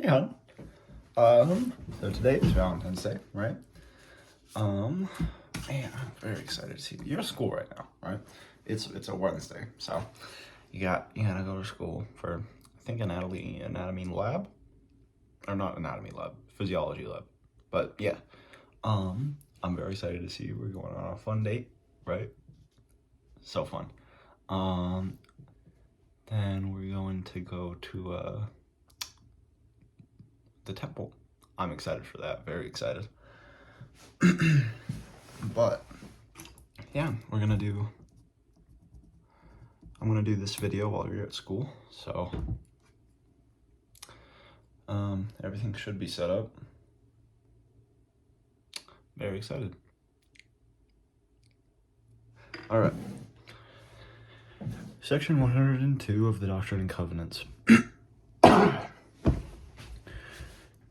hon. So today is Valentine's Day, right? Man, I'm very excited to see you. You're at school right now, right? It's a Wednesday, so you gotta go to school for, I think, anatomy lab, or not anatomy lab, physiology lab. But yeah, I'm very excited to see you. We're going on a fun date, right? So fun. Then we're going to go to the temple. I'm excited for that. Very excited. But yeah, I'm gonna do this video while you're at school, so everything should be set up. Very excited. All right. Section 102 of the Doctrine and Covenants.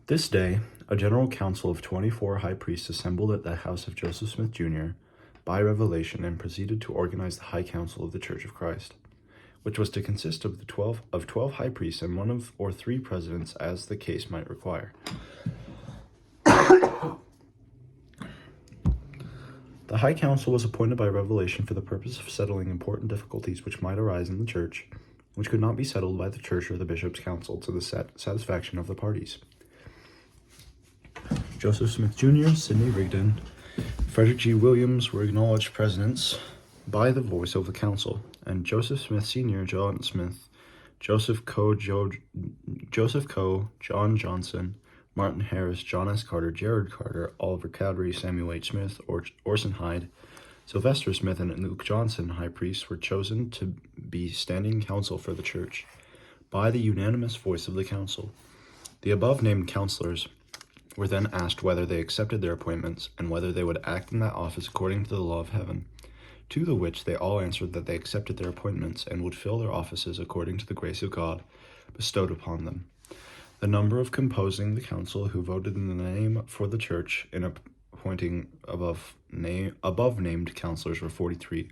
This day, a general council of 24 high priests assembled at the house of Joseph Smith Jr. by revelation and proceeded to organize the High Council of the Church of Christ, which was to consist of 12 high priests and one or three presidents as the case might require. The High Council was appointed by revelation for the purpose of settling important difficulties which might arise in the church, which could not be settled by the church or the bishop's council to the satisfaction of the parties. Joseph Smith Jr., Sidney Rigdon, Frederick G. Williams were acknowledged presidents by the voice of the council, and Joseph Smith Sr., John Smith, Joseph Coe, John Johnson, Martin Harris, John S. Carter, Jared Carter, Oliver Cowdery, Samuel H. Smith, Orson Hyde, Sylvester Smith, and Luke Johnson, high priests, were chosen to be standing counsel for the church by the unanimous voice of the council. The above-named counselors were then asked whether they accepted their appointments and whether they would act in that office according to the law of heaven, to the which they all answered that they accepted their appointments and would fill their offices according to the grace of God bestowed upon them. The number of composing the council who voted in the name for the church in appointing above-named counselors were 43,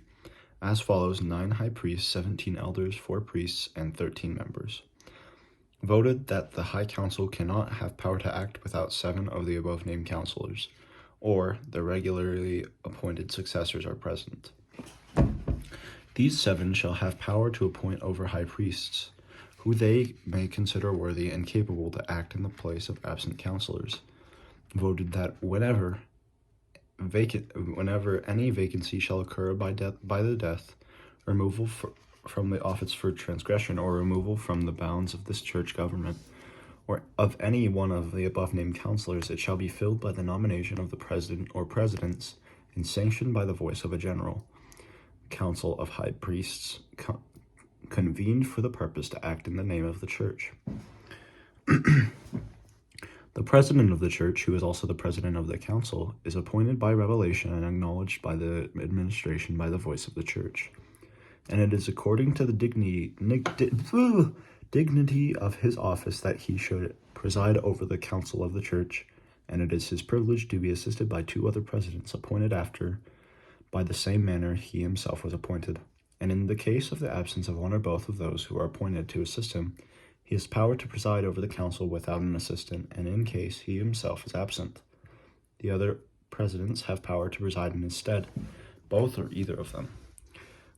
as follows: 9 high priests, 17 elders, 4 priests, and 13 members. Voted that the High Council cannot have power to act without 7 of the above-named counselors, or their regularly appointed successors are present. These 7 shall have power to appoint over high priests, who they may consider worthy and capable to act in the place of absent counselors. Voted that whenever any vacancy shall occur by the death, removal from the office for transgression, or removal from the bounds of this church government, or of any one of the above-named counselors, it shall be filled by the nomination of the president or presidents, and sanctioned by the voice of a general council of high priests, convened for the purpose to act in the name of the church. The president of the church, who is also the president of the council, is appointed by revelation and acknowledged by the administration by the voice of the church. And it is according to the dignity of his office that he should preside over the council of the church, and it is his privilege to be assisted by 2 other presidents appointed after, by the same manner he himself was appointed. And in the case of the absence of one or both of those who are appointed to assist him, he has power to preside over the council without an assistant, and in case he himself is absent, the other presidents have power to preside in his stead, both or either of them.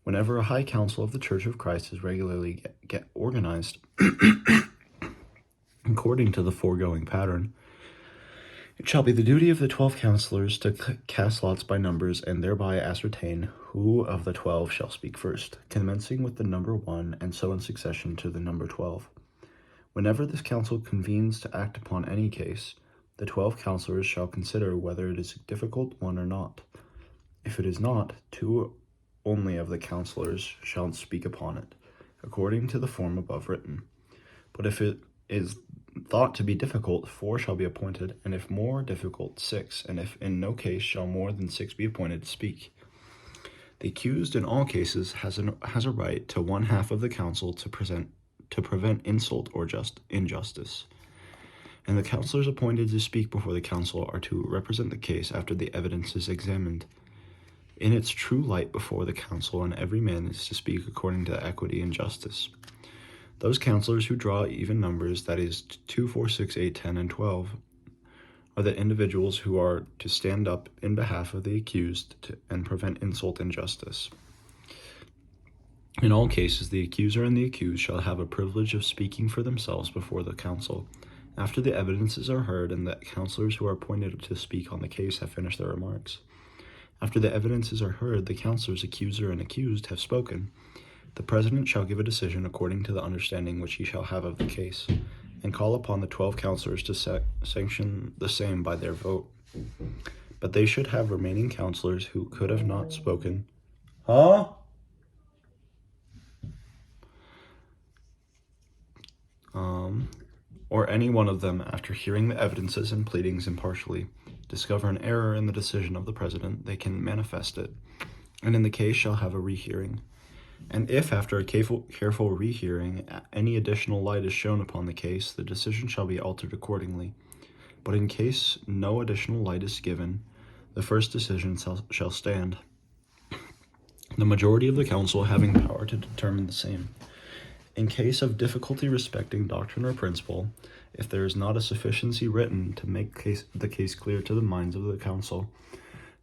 Whenever a high council of the Church of Christ is regularly get organized according to the foregoing pattern, it shall be the duty of the 12 counselors to cast lots by numbers and thereby ascertain who of the 12 shall speak first, commencing with the number 1 and so in succession to the number 12. Whenever this council convenes to act upon any case, the 12 counselors shall consider whether it is a difficult one or not. If it is not, 2 only of the counselors shall speak upon it, according to the form above written. But if it is thought to be difficult, 4 shall be appointed, and if more difficult, 6, and if in no case shall more than 6 be appointed to speak. The accused in all cases has a right to 1/2 of the council to prevent insult or injustice. And the counselors appointed to speak before the council are to represent the case after the evidence is examined in its true light before the council, and every man is to speak according to equity and justice. Those counselors who draw even numbers, that is, 2, 4, 6, 8, 10, and 12, are the individuals who are to stand up in behalf of the accused and prevent insult and injustice. In all cases, the accuser and the accused shall have a privilege of speaking for themselves before the council, after the evidences are heard and the counselors who are appointed to speak on the case have finished their remarks. After the evidences are heard, the counselors, accuser, and accused have spoken. The president shall give a decision according to the understanding which he shall have of the case, and call upon the 12 counselors to sanction the same by their vote. But they should have remaining counselors who could have not spoken. Or any one of them, after hearing the evidences and pleadings impartially, discover an error in the decision of the president, they can manifest it, and in the case shall have a rehearing. And if, after a careful rehearing, any additional light is shown upon the case, the decision shall be altered accordingly. But in case no additional light is given, the first decision shall stand, the majority of the council having power to determine the same. In case of difficulty respecting doctrine or principle, if there is not a sufficiency written to make the case clear to the minds of the council,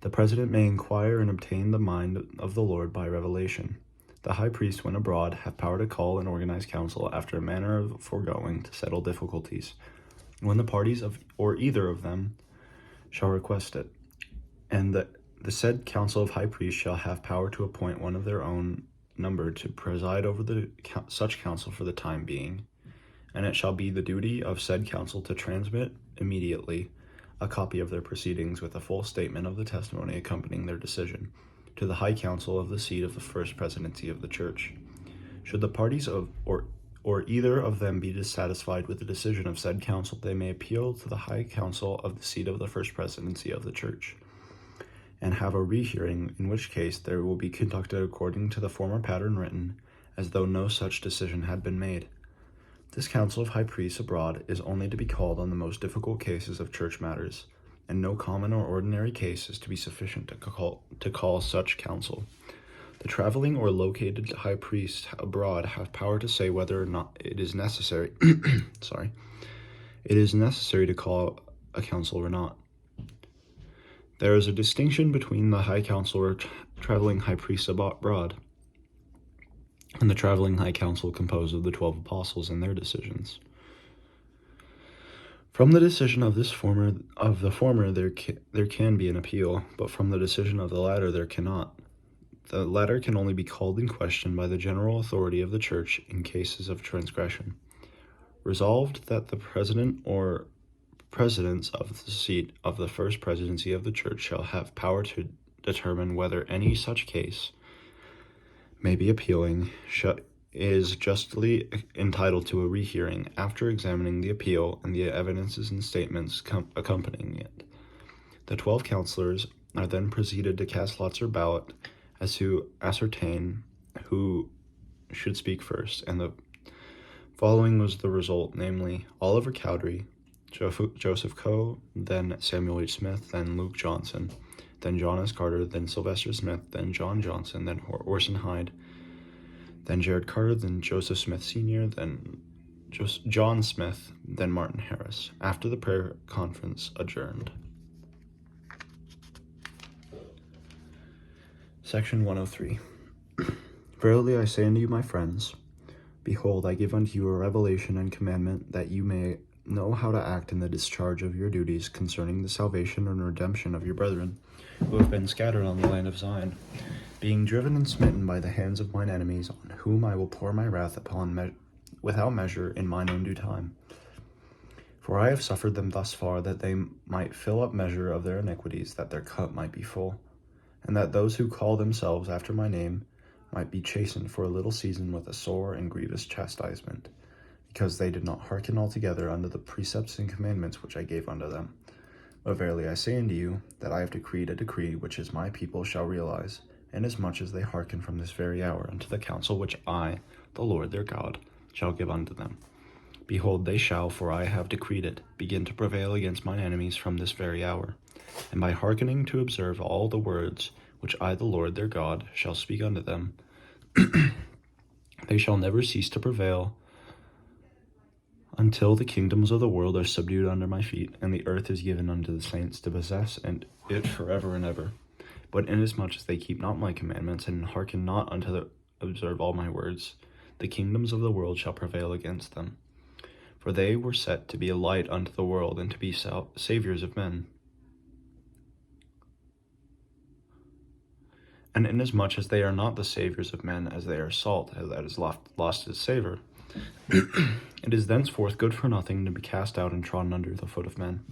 the president may inquire and obtain the mind of the Lord by revelation. The high priest, when abroad, have power to call and organize council after a manner of foregoing to settle difficulties, when the parties or either of them shall request it. And the said council of high priests shall have power to appoint one of their own number to preside over such council for the time being, and it shall be the duty of said council to transmit immediately a copy of their proceedings with a full statement of the testimony accompanying their decision to the high council of the seat of the first presidency of the church. Should the parties or either of them be dissatisfied with the decision of said council, they may appeal to the high council of the seat of the first presidency of the church, and have a rehearing, in which case there will be conducted according to the former pattern written, as though no such decision had been made. This council of high priests abroad is only to be called on the most difficult cases of church matters, and no common or ordinary case is to be sufficient to call such council. The traveling or located high priests abroad have power to say whether or not it is necessary it is necessary to call a council or not. There is a distinction between the high council or traveling high priests abroad and the traveling high council composed of the 12 apostles and their decisions. From the decision of the former there can be an appeal, but from the decision of the latter there cannot. The latter can only be called in question by the general authority of the church in cases of transgression. Resolved that the president or presidents of the seat of the first presidency of the church shall have power to determine whether any such case may be appealing, is justly entitled to a rehearing after examining the appeal and the evidences and statements accompanying it. The 12 counselors are then proceeded to cast lots or ballot as to ascertain who should speak first, and the following was the result, namely Oliver Cowdery, Joseph Coe, then Samuel H. Smith, then Luke Johnson, then John S. Carter, then Sylvester Smith, then John Johnson, then Orson Hyde, then Jared Carter, then Joseph Smith Sr., then John Smith, then Martin Harris, after the prayer conference adjourned. Section 103. Verily I say unto you, my friends, behold, I give unto you a revelation and commandment, that you may know how to act in the discharge of your duties concerning the salvation and redemption of your brethren, who have been scattered on the land of Zion, being driven and smitten by the hands of mine enemies, on whom I will pour my wrath upon without measure in mine own due time. For I have suffered them thus far, that they might fill up measure of their iniquities, that their cup might be full, and that those who call themselves after my name might be chastened for a little season with a sore and grievous chastisement, because they did not hearken altogether unto the precepts and commandments which I gave unto them. But verily I say unto you, that I have decreed a decree which is my people shall realize, inasmuch as they hearken from this very hour unto the counsel which I, the Lord their God, shall give unto them. Behold, they shall, for I have decreed it, begin to prevail against mine enemies from this very hour. And by hearkening to observe all the words which I, the Lord their God, shall speak unto them, they shall never cease to prevail until the kingdoms of the world are subdued under my feet, and the earth is given unto the saints to possess, and it forever and ever. But inasmuch as they keep not my commandments, and hearken not unto the observe all my words, the kingdoms of the world shall prevail against them. For they were set to be a light unto the world, and to be saviors of men. And inasmuch as they are not the saviors of men, as they are salt, that is lost its savor, it is thenceforth good for nothing to be cast out and trodden under the foot of men.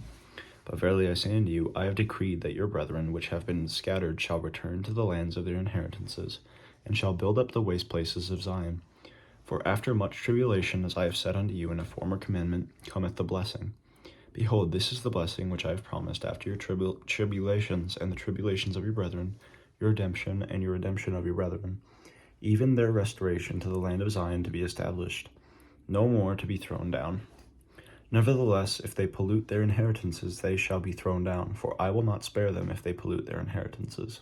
But verily I say unto you, I have decreed that your brethren which have been scattered shall return to the lands of their inheritances, and shall build up the waste places of Zion. For after much tribulation, as I have said unto you in a former commandment, cometh the blessing. Behold, this is the blessing which I have promised after your tribulations and the tribulations of your brethren, your redemption and your redemption of your brethren, even their restoration to the land of Zion to be established, no more to be thrown down. Nevertheless, if they pollute their inheritances, they shall be thrown down, for I will not spare them if they pollute their inheritances.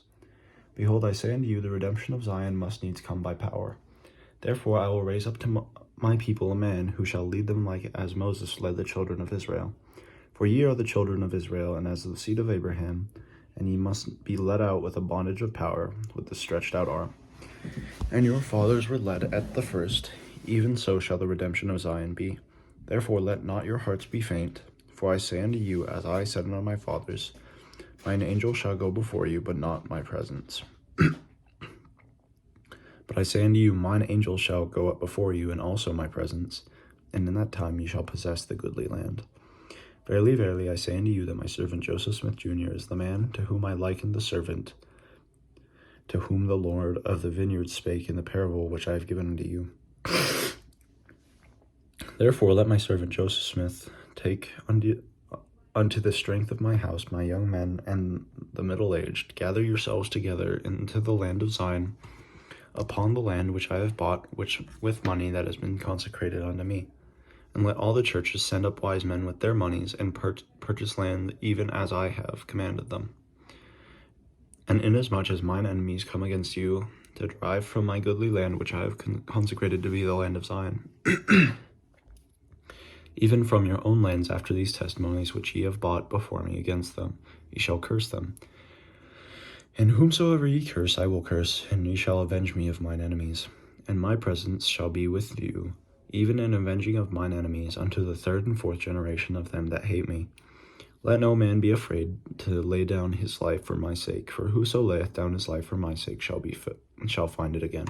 Behold, I say unto you, the redemption of Zion must needs come by power. Therefore I will raise up to my people a man who shall lead them like as Moses led the children of Israel. For ye are the children of Israel, and as the seed of Abraham, and ye must be led out with a bondage of power, with the stretched out arm. And your fathers were led at the first, even so shall the redemption of Zion be. Therefore let not your hearts be faint, for I say unto you, as I said unto my fathers, mine angel shall go before you, but not my presence. But I say unto you, mine angel shall go up before you, and also my presence, and in that time ye shall possess the goodly land. Verily, verily, I say unto you that my servant Joseph Smith Jr. is the man to whom I likened the servant, to whom the Lord of the vineyard spake in the parable which I have given unto you. Therefore let my servant Joseph Smith take unto the strength of my house my young men and the middle-aged, gather yourselves together into the land of Zion, upon the land which I have bought, which with money that has been consecrated unto me. And let all the churches send up wise men with their monies, and purchase land even as I have commanded them. And inasmuch as mine enemies come against you, to drive from my goodly land which I have consecrated to be the land of Zion, even from your own lands after these testimonies which ye have bought before me against them, ye shall curse them. And whomsoever ye curse, I will curse, and ye shall avenge me of mine enemies. And my presence shall be with you, even in avenging of mine enemies, unto the third and fourth generation of them that hate me. Let no man be afraid to lay down his life for my sake, for whoso layeth down his life for my sake shall find it again.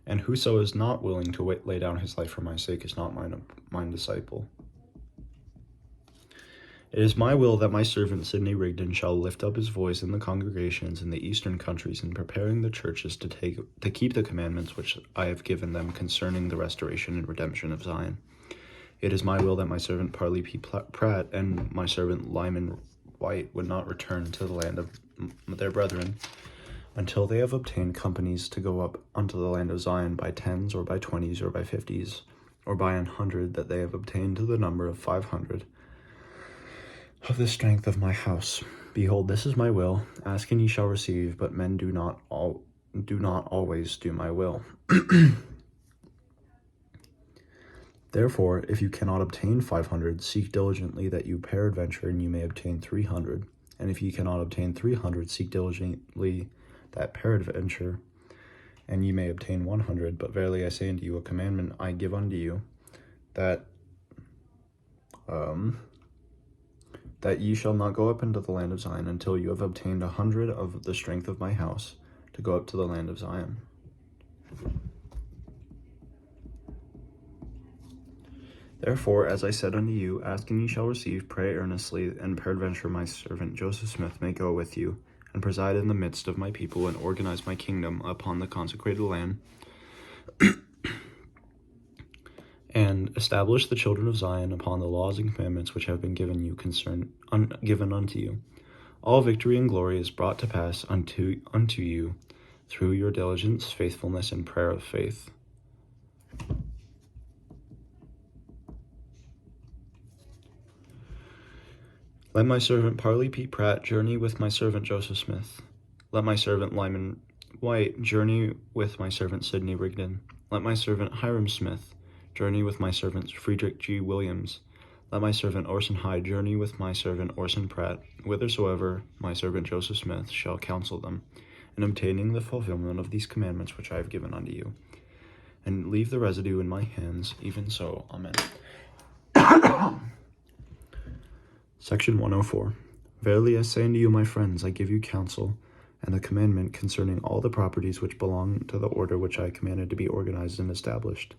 And whoso is not willing to lay down his life for my sake is not mine disciple. It is my will that my servant Sidney Rigdon shall lift up his voice in the congregations in the eastern countries in preparing the churches to keep the commandments which I have given them concerning the restoration and redemption of Zion. It is my will that my servant Parley P. Pratt and my servant Lyman White would not return to the land of their brethren until they have obtained companies to go up unto the land of Zion by tens or by 20s or by 50s or by 100, that they have obtained to the number of 500 of the strength of my house. Behold, this is my will. Ask and ye shall receive, but men do not always do my will. Therefore, if you cannot obtain 500, seek diligently that you peradventure and you may obtain 300. And if ye cannot obtain 300, seek diligently that peradventure and ye may obtain 100. But verily I say unto you, a commandment I give unto you, that ye shall not go up into the land of Zion until you have obtained 100 of the strength of my house, to go up to the land of Zion. Therefore, as I said unto you, ask and ye shall receive, pray earnestly, and peradventure my servant Joseph Smith may go with you, and preside in the midst of my people, and organize my kingdom upon the consecrated land, and establish the children of Zion upon the laws and commandments which have been given unto you. All victory and glory is brought to pass unto you through your diligence, faithfulness, and prayer of faith. Let my servant Parley P. Pratt journey with my servant Joseph Smith. Let my servant Lyman White journey with my servant Sidney Rigdon. Let my servant Hiram Smith journey with my servant Friedrich G. Williams. Let my servant Orson Hyde journey with my servant Orson Pratt, whithersoever my servant Joseph Smith shall counsel them, in obtaining the fulfillment of these commandments which I have given unto you. And leave the residue in my hands, even so. Amen. Section 104. Verily I say unto you, my friends, I give you counsel, and a commandment concerning all the properties which belong to the order which I commanded to be organized and established,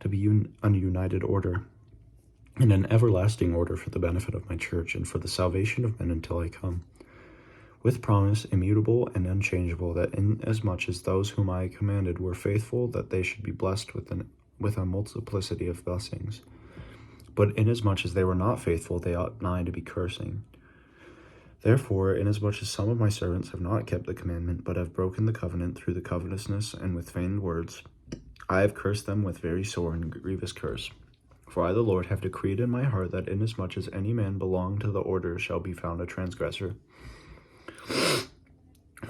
to be an united order, and an everlasting order for the benefit of my church, and for the salvation of men until I come, with promise immutable and unchangeable, that inasmuch as those whom I commanded were faithful, that they should be blessed with a multiplicity of blessings. But inasmuch as they were not faithful, they ought nigh to be cursing. Therefore, inasmuch as some of my servants have not kept the commandment, but have broken the covenant through the covetousness and with feigned words, I have cursed them with very sore and grievous curse. For I, the Lord, have decreed in my heart that inasmuch as any man belong to the order shall be found a transgressor,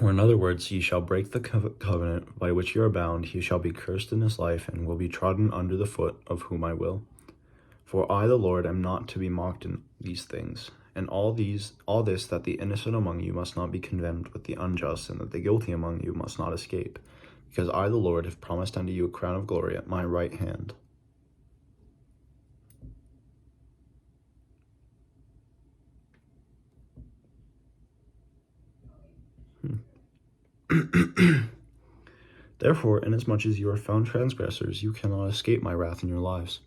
or in other words, ye shall break the covenant by which ye are bound, he shall be cursed in his life, and will be trodden under the foot of whom I will. For I, the Lord, am not to be mocked in these things. And all this, that the innocent among you must not be condemned with the unjust, and that the guilty among you must not escape. Because I, the Lord, have promised unto you a crown of glory at my right hand. Therefore, inasmuch as you are found transgressors, you cannot escape my wrath in your lives.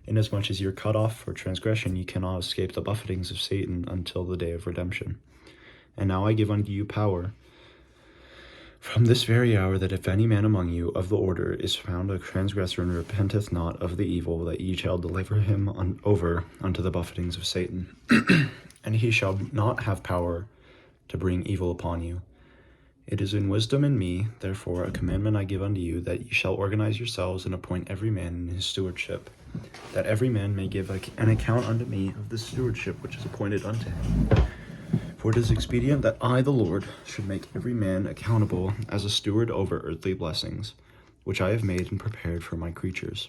Inasmuch as you are cut off for transgression, ye cannot escape the buffetings of Satan until the day of redemption. And now I give unto you power from this very hour, that if any man among you of the order is found a transgressor and repenteth not of the evil, that ye shall deliver him over unto the buffetings of Satan. And he shall not have power to bring evil upon you. It is in wisdom in me, therefore, a commandment I give unto you, that ye shall organize yourselves and appoint every man in his stewardship, that every man may give an account unto me of the stewardship which is appointed unto him. For it is expedient that I, the Lord, should make every man accountable as a steward over earthly blessings, which I have made and prepared for my creatures.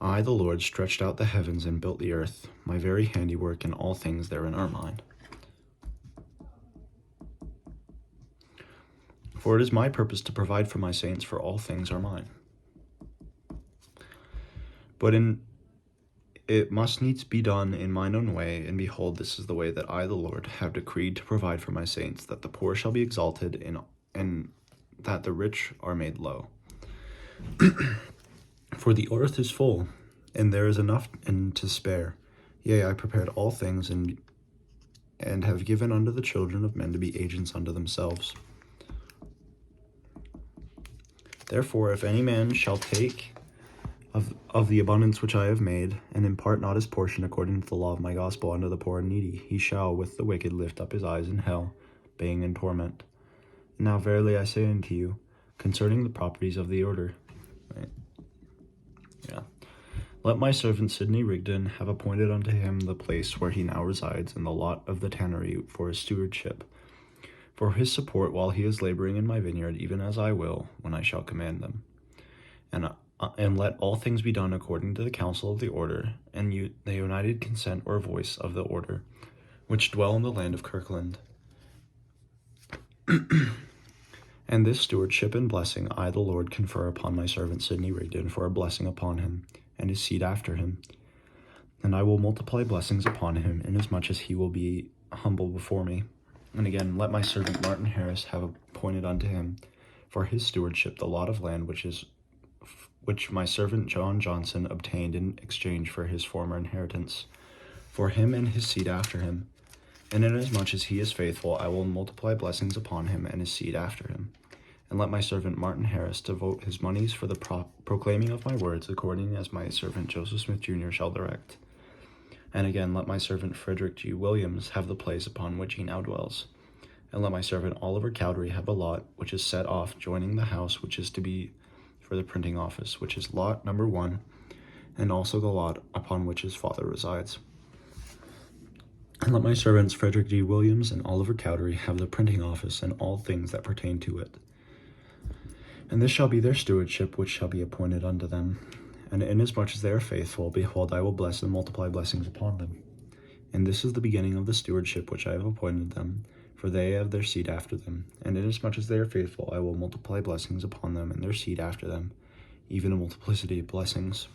I, the Lord, stretched out the heavens and built the earth. My very handiwork, and all things therein are mine. For it is my purpose to provide for my saints, for all things are mine. But it must needs be done in mine own way, and behold, this is the way that I, the Lord, have decreed to provide for my saints, that the poor shall be exalted, and that the rich are made low. For the earth is full, and there is enough and to spare. Yea, I prepared all things, and have given unto the children of men to be agents unto themselves. Therefore, if any man shall take of the abundance which I have made, and impart not his portion according to the law of my gospel unto the poor and needy, he shall with the wicked lift up his eyes in hell, being in torment. Now verily I say unto you, concerning the properties of the order, let my servant Sidney Rigdon have appointed unto him the place where he now resides, and the lot of the tannery for his stewardship, for his support while he is laboring in my vineyard, even as I will, when I shall command them. And let all things be done according to the counsel of the order, and the united consent or voice of the order, which dwell in the land of Kirkland. And this stewardship and blessing I, the Lord, confer upon my servant Sidney Rigdon, for a blessing upon him, and his seed after him. And I will multiply blessings upon him, inasmuch as he will be humble before me. And again, let my servant Martin Harris have appointed unto him for his stewardship the lot of land which my servant John Johnson obtained in exchange for his former inheritance, for him and his seed after him. And inasmuch as he is faithful, I will multiply blessings upon him and his seed after him. And let my servant Martin Harris devote his monies for the proclaiming of my words, according as my servant Joseph Smith Jr. shall direct. And again, let my servant Frederick G. Williams have the place upon which he now dwells. And let my servant Oliver Cowdery have a lot which is set off, joining the house which is to be for the printing office, which is lot number 1, and also the lot upon which his father resides. And let my servants Frederick D. Williams and Oliver Cowdery have the printing office and all things that pertain to it. And this shall be their stewardship which shall be appointed unto them. And inasmuch as they are faithful, behold, I will bless and multiply blessings upon them. And this is the beginning of the stewardship which I have appointed them, for they have their seed after them. And inasmuch as they are faithful, I will multiply blessings upon them and their seed after them, even a multiplicity of blessings.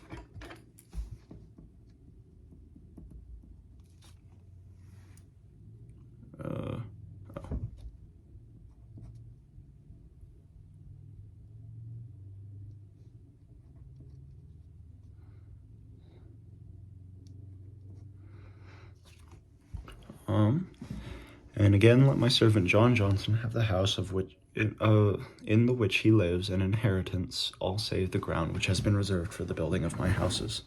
And again, let my servant John Johnson have the house of which in the which he lives, an inheritance, all save the ground which has been reserved for the building of my houses,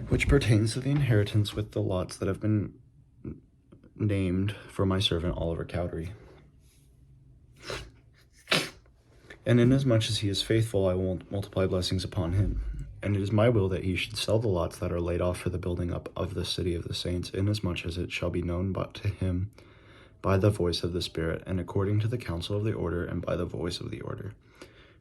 which pertains to the inheritance with the lots that have been named for my servant Oliver Cowdery. And inasmuch as he is faithful, I will multiply blessings upon him. And it is my will that he should sell the lots that are laid off for the building up of the city of the saints, inasmuch as it shall be known but to him by the voice of the Spirit, and according to the counsel of the order, and by the voice of the order.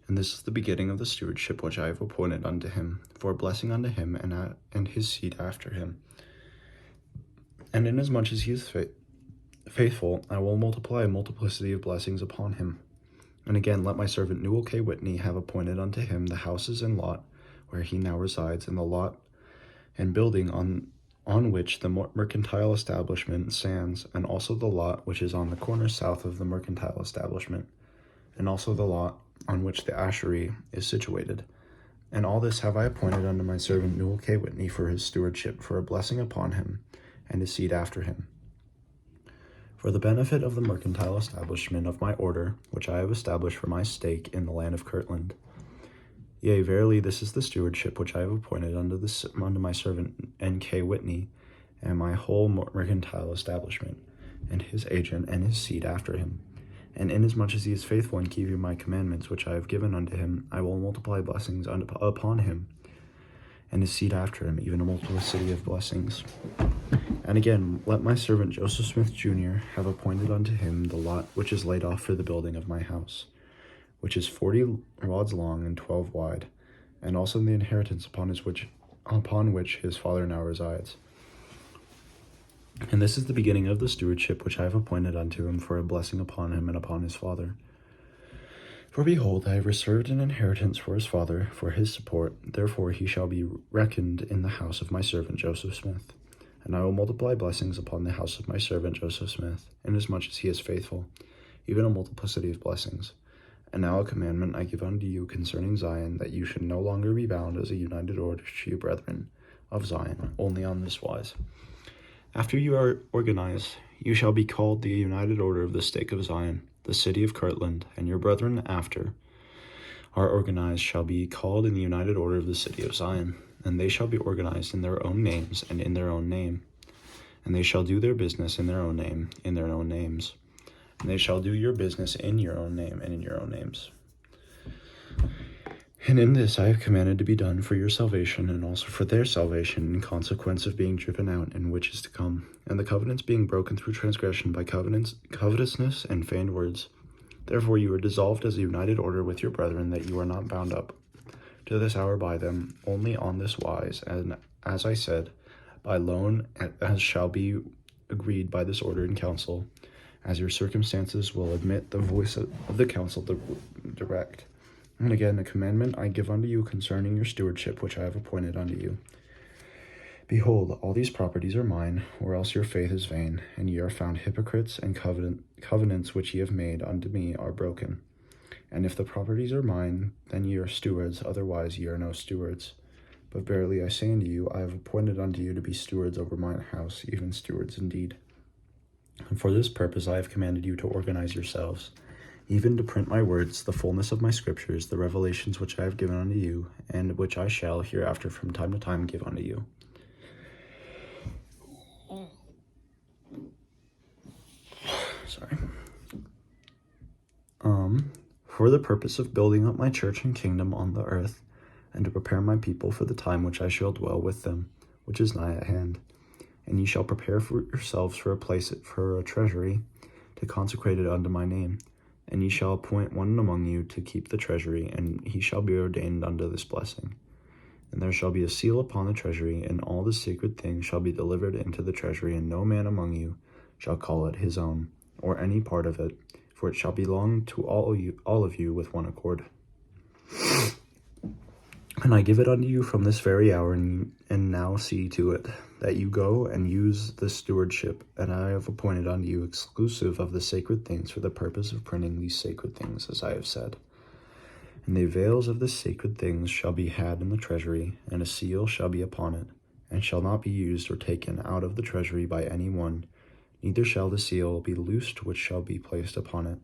And this is the beginning of the stewardship which I have appointed unto him, for a blessing unto him and his seed after him. And inasmuch as he is faithful, I will multiply a multiplicity of blessings upon him. And again, let my servant Newell K. Whitney have appointed unto him the houses and lot where he now resides, and the lot and building on which the mercantile establishment stands, and also the lot which is on the corner south of the mercantile establishment, and also the lot on which the ashery is situated. And all this have I appointed unto my servant Newell K. Whitney for his stewardship, for a blessing upon him and his seed after him, for the benefit of the mercantile establishment of my order, which I have established for my stake in the land of Kirtland. Yea, verily, this is the stewardship which I have appointed unto my servant N.K. Whitney, and my whole mercantile establishment, and his agent, and his seed after him. And inasmuch as he is faithful in keeping my commandments which I have given unto him, I will multiply blessings upon him, and his seed after him, even a multiplicity of blessings. And again, let my servant Joseph Smith Jr. have appointed unto him the lot which is laid off for the building of my house, which is 40 rods long and 12 wide, and also the inheritance upon which his father now resides. And this is the beginning of the stewardship which I have appointed unto him, for a blessing upon him and upon his father. For behold, I have reserved an inheritance for his father, for his support. Therefore he shall be reckoned in the house of my servant Joseph Smith. And I will multiply blessings upon the house of my servant Joseph Smith, inasmuch as he is faithful, even a multiplicity of blessings. And now a commandment I give unto you concerning Zion, that you should no longer be bound as a united order to you brethren of Zion, only on this wise. After you are organized, you shall be called the united order of the stake of Zion, the city of Kirtland, and your brethren after are organized shall be called in the united order of the city of Zion, and they shall be organized in their own names and in their own name, and they shall do their business in their own name, in their own names. And they shall do your business in your own name and in your own names. And in this I have commanded to be done for your salvation, and also for their salvation, in consequence of being driven out, and which is to come, and the covenants being broken through transgression by covetousness and feigned words. Therefore you are dissolved as a united order with your brethren, that you are not bound up to this hour by them, only on this wise, and as I said, by loan, as shall be agreed by this order in council, as your circumstances will admit the voice of the council direct. And again, a commandment I give unto you concerning your stewardship, which I have appointed unto you. Behold, all these properties are mine, or else your faith is vain, and ye are found hypocrites, and covenants which ye have made unto me are broken. And if the properties are mine, then ye are stewards, otherwise ye are no stewards. But verily I say unto you, I have appointed unto you to be stewards over mine house, even stewards indeed. And for this purpose I have commanded you to organize yourselves, even to print my words, the fullness of my scriptures, the revelations which I have given unto you, and which I shall hereafter from time to time give unto you. Sorry. For the purpose of building up my church and kingdom on the earth, and to prepare my people for the time which I shall dwell with them, which is nigh at hand. And ye shall prepare for yourselves for a place for a treasury, to consecrate it unto my name. And ye shall appoint one among you to keep the treasury, and he shall be ordained unto this blessing. And there shall be a seal upon the treasury, and all the sacred things shall be delivered into the treasury, and no man among you shall call it his own, or any part of it, for it shall belong to all of you with one accord. And I give it unto you from this very hour, and now see to it, that you go and use the stewardship, and I have appointed unto you exclusive of the sacred things for the purpose of printing these sacred things, as I have said. And the veils of the sacred things shall be had in the treasury, and a seal shall be upon it, and shall not be used or taken out of the treasury by any one, neither shall the seal be loosed which shall be placed upon it,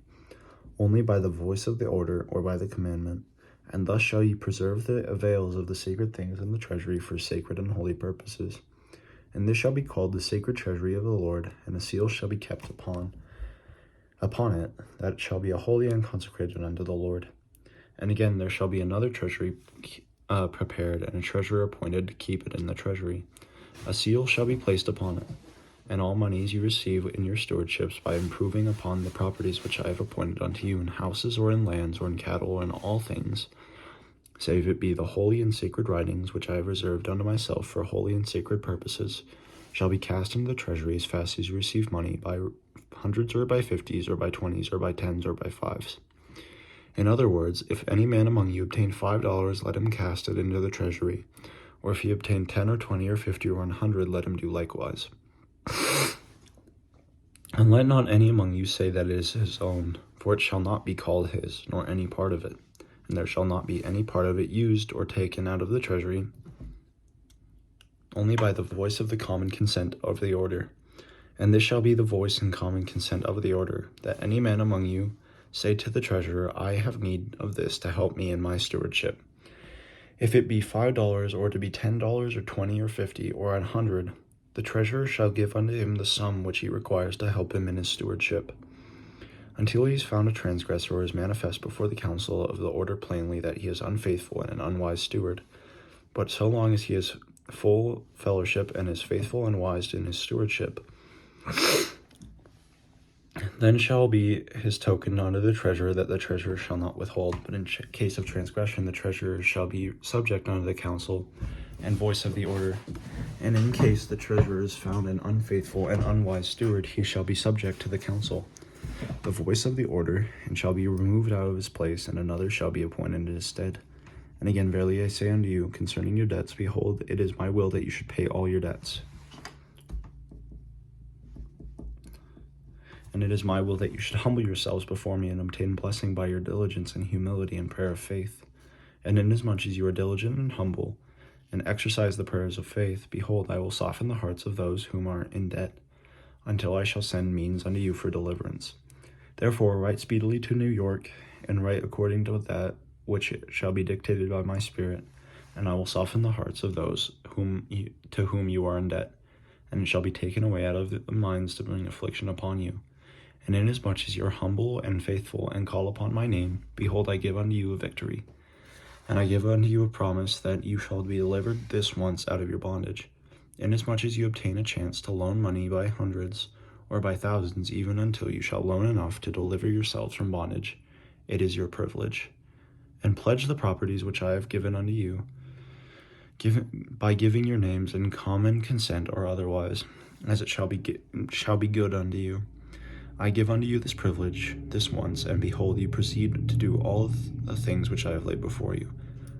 only by the voice of the order or by the commandment. And thus shall ye preserve the veils of the sacred things in the treasury for sacred and holy purposes. And this shall be called the sacred treasury of the Lord, and a seal shall be kept upon it, that it shall be a holy and consecrated unto the Lord. And again there shall be another treasury prepared, and a treasurer appointed to keep it in the treasury. A seal shall be placed upon it, and all monies you receive in your stewardships by improving upon the properties which I have appointed unto you, in houses or in lands or in cattle or in all things, save it be the holy and sacred writings which I have reserved unto myself for holy and sacred purposes, shall be cast into the treasury as fast as you receive money, by hundreds or by fifties or by twenties or by tens or by fives. In other words, if any man among you obtain $5, let him cast it into the treasury, or if he obtain 10 or 20 or 50 or 100, let him do likewise. And let not any among you say that it is his own, for it shall not be called his, nor any part of it. And there shall not be any part of it used or taken out of the treasury, only by the voice of the common consent of the order. And this shall be the voice and common consent of the order, that any man among you say to the treasurer, I have need of this to help me in my stewardship. If it be $5, or to be $10, or 20, or 50, or 100, the treasurer shall give unto him the sum which he requires to help him in his stewardship, until he is found a transgressor or is manifest before the council of the order plainly that he is unfaithful and an unwise steward. But so long as he is full fellowship and is faithful and wise in his stewardship, then shall be his token unto the treasurer, that the treasurer shall not withhold. But in case of transgression, the treasurer shall be subject unto the council and voice of the order. And in case the treasurer is found an unfaithful and unwise steward, he shall be subject to the council, the voice of the order, and shall be removed out of his place, and another shall be appointed in his stead. And again, verily I say unto you, concerning your debts, behold, it is my will that you should pay all your debts. And it is my will that you should humble yourselves before me and obtain blessing by your diligence and humility and prayer of faith. And inasmuch as you are diligent and humble, and exercise the prayers of faith, behold, I will soften the hearts of those whom are in debt, until I shall send means unto you for deliverance. Therefore write speedily to New York, and write according to that which shall be dictated by my Spirit, and I will soften the hearts of those to whom you are in debt, and it shall be taken away out of the minds to bring affliction upon you. And inasmuch as you are humble and faithful, and call upon my name, behold, I give unto you a victory. And I give unto you a promise that you shall be delivered this once out of your bondage. Inasmuch as you obtain a chance to loan money by hundreds, or by thousands, even until you shall loan enough to deliver yourselves from bondage, it is your privilege. And pledge the properties which I have given unto you, by giving your names in common consent or otherwise, as it shall be good unto you. I give unto you this privilege this once, and behold, you proceed to do all the things which I have laid before you.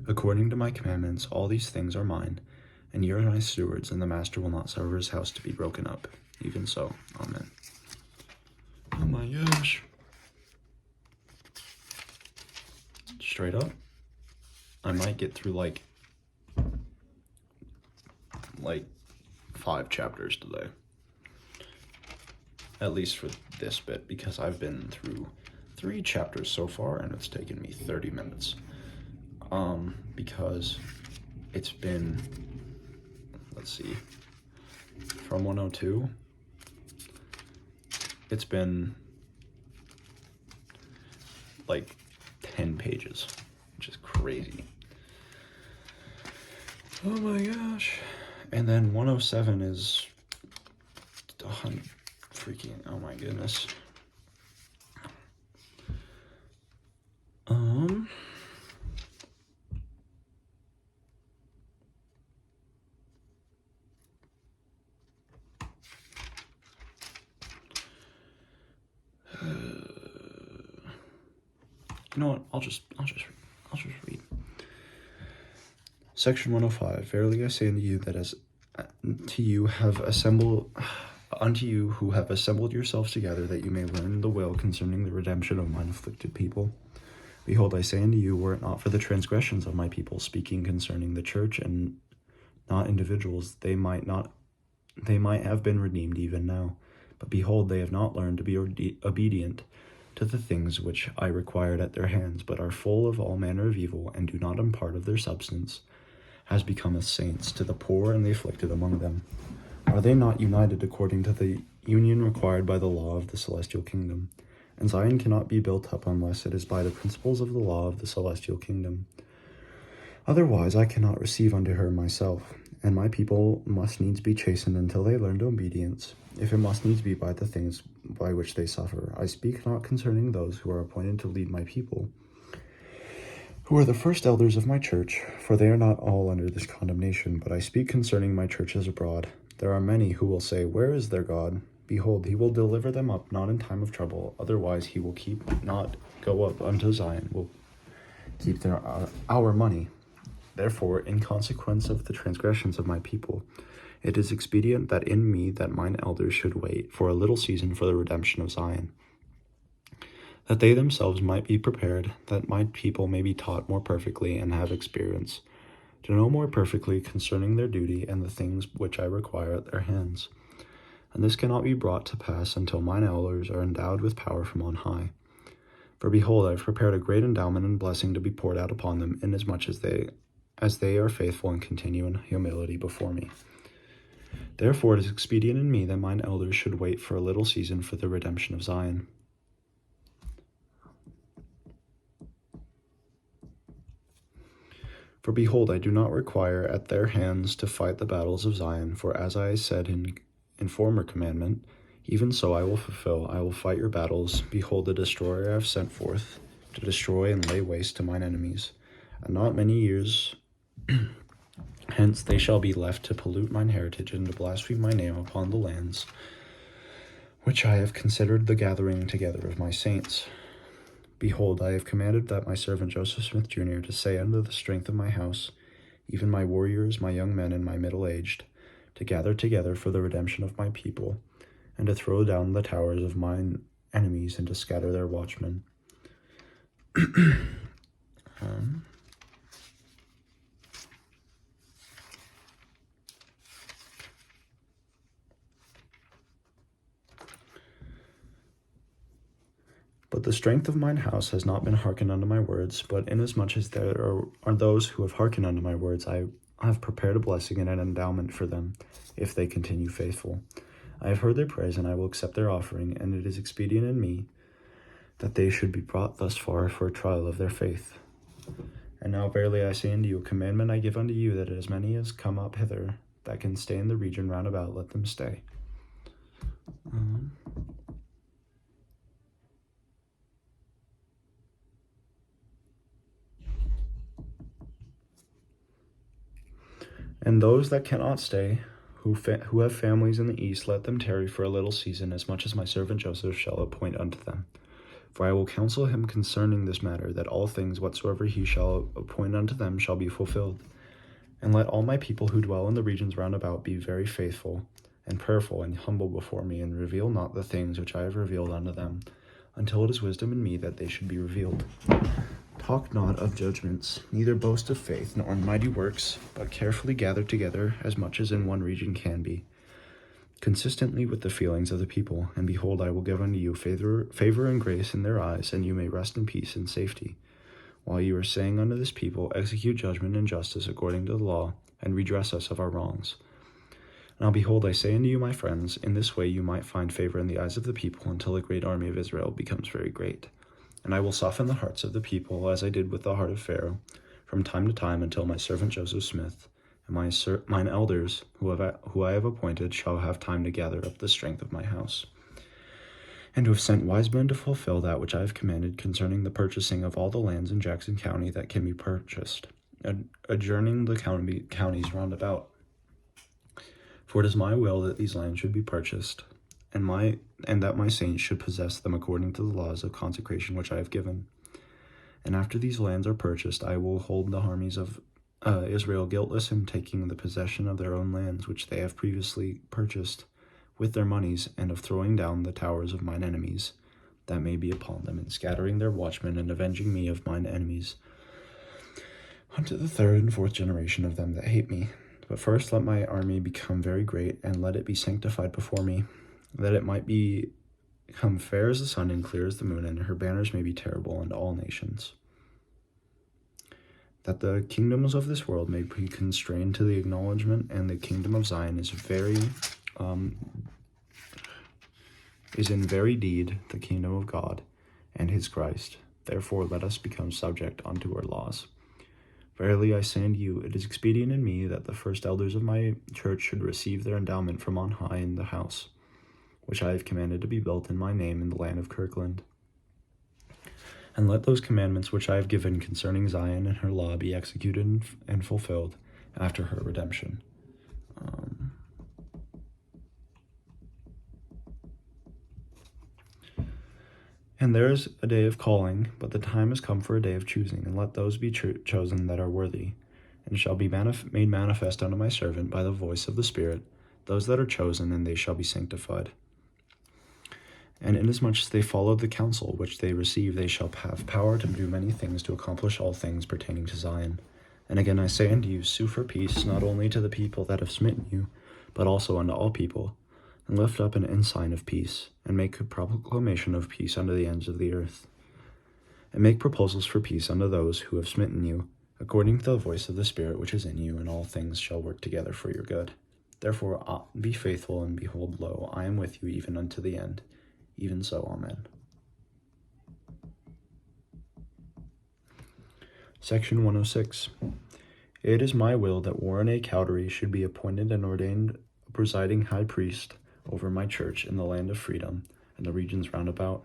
According to my commandments, all these things are mine, and you are my stewards, and the master will not suffer his house to be broken up. Even so, amen. Oh my gosh. Straight up, I might get through like 5 chapters today. At least for this bit, because I've been through 3 chapters so far, and it's taken me 30 minutes. Because it's been, let's see, from 102, it's been like 10 pages, which is crazy. Oh my gosh. And then 107 is I'm freaking, oh my goodness. You know what? I'll just read. Section 105. Verily I say unto you that unto you who have assembled yourselves together, that you may learn the will concerning the redemption of mine afflicted people. Behold, I say unto you, were it not for the transgressions of my people, speaking concerning the church and not individuals, they might have been redeemed even now. But behold, they have not learned to be obedient to the things which I required at their hands, but are full of all manner of evil, and do not impart of their substance, has become as saints to the poor and the afflicted among them. Are they not united according to the union required by the law of the celestial kingdom? And Zion cannot be built up unless it is by the principles of the law of the celestial kingdom. Otherwise I cannot receive unto her myself, and my people must needs be chastened until they learn obedience, if it must needs be by the things by which they suffer. I speak not concerning those who are appointed to lead my people, who are the first elders of my church, for they are not all under this condemnation, but I speak concerning my churches abroad. There are many who will say, where is their God? Behold, he will deliver them up not in time of trouble, otherwise he will not go up unto Zion, will keep our money. Therefore, in consequence of the transgressions of my people, it is expedient that in me that mine elders should wait for a little season for the redemption of Zion, that they themselves might be prepared, that my people may be taught more perfectly and have experience, to know more perfectly concerning their duty and the things which I require at their hands. And this cannot be brought to pass until mine elders are endowed with power from on high. For behold, I have prepared a great endowment and blessing to be poured out upon them, inasmuch as they are faithful and continue in humility before me. Therefore it is expedient in me that mine elders should wait for a little season for the redemption of Zion. For behold, I do not require at their hands to fight the battles of Zion, for as I said in former commandment, even so I will fulfill. I will fight your battles. Behold, the destroyer I have sent forth to destroy and lay waste to mine enemies. And not many years hence they shall be left to pollute mine heritage and to blaspheme my name upon the lands which I have considered the gathering together of my saints. Behold, I have commanded that my servant Joseph Smith, Jr., to say unto the strength of my house, even my warriors, my young men, and my middle-aged, to gather together for the redemption of my people, and to throw down the towers of mine enemies, and to scatter their watchmen. But the strength of mine house has not been hearkened unto my words, but inasmuch as there are those who have hearkened unto my words, I have prepared a blessing and an endowment for them, if they continue faithful. I have heard their prayers, and I will accept their offering, and it is expedient in me that they should be brought thus far for a trial of their faith. And now verily I say unto you, a commandment I give unto you, that as many as come up hither, that can stay in the region round about, let them stay. And those that cannot stay, who have families in the east, let them tarry for a little season, as much as my servant Joseph shall appoint unto them. For I will counsel him concerning this matter, that all things whatsoever he shall appoint unto them shall be fulfilled. And let all my people who dwell in the regions round about be very faithful and prayerful and humble before me, and reveal not the things which I have revealed unto them, until it is wisdom in me that they should be revealed. Talk not of judgments, neither boast of faith, nor in mighty works, but carefully gather together as much as in one region can be, consistently with the feelings of the people. And behold, I will give unto you favor and grace in their eyes, and you may rest in peace and safety. While you are saying unto this people, execute judgment and justice according to the law, and redress us of our wrongs. Now behold, I say unto you, my friends, in this way you might find favor in the eyes of the people, until the great army of Israel becomes very great. And I will soften the hearts of the people, as I did with the heart of Pharaoh, from time to time, until my servant Joseph Smith and mine elders, who I have appointed, shall have time to gather up the strength of my house, and to have sent wise men to fulfill that which I have commanded concerning the purchasing of all the lands in Jackson County that can be purchased, adjourning the counties round about. For it is my will that these lands should be purchased, and that my saints should possess them according to the laws of consecration which I have given. And after these lands are purchased, I will hold the armies of Israel guiltless in taking the possession of their own lands, which they have previously purchased with their monies, and of throwing down the towers of mine enemies that may be upon them, and scattering their watchmen, and avenging me of mine enemies unto the third and fourth generation of them that hate me. But first let my army become very great, and let it be sanctified before me, that it might become fair as the sun and clear as the moon, and her banners may be terrible unto all nations. That the kingdoms of this world may be constrained to the acknowledgement, and the kingdom of Zion is in very deed the kingdom of God and his Christ. Therefore let us become subject unto her laws. Verily I say unto you, it is expedient in me that the first elders of my church should receive their endowment from on high in the house, which I have commanded to be built in my name in the land of Kirkland. And let those commandments which I have given concerning Zion and her law be executed and fulfilled after her redemption. And there is a day of calling, but the time is come for a day of choosing, and let those be chosen that are worthy. And it shall be made manifest unto my servant by the voice of the Spirit, those that are chosen, and they shall be sanctified. And inasmuch as they followed the counsel which they received, they shall have power to do many things, to accomplish all things pertaining to Zion. And again I say unto you, sue for peace, not only to the people that have smitten you, but also unto all people. And lift up an ensign of peace, and make a proclamation of peace unto the ends of the earth. And make proposals for peace unto those who have smitten you, according to the voice of the Spirit which is in you, and all things shall work together for your good. Therefore be faithful, and behold, lo, I am with you even unto the end. Even so, Amen. Section 106. It is my will that Warren A. Cowdery should be appointed and ordained a presiding high priest over my church in the land of freedom and the regions round about,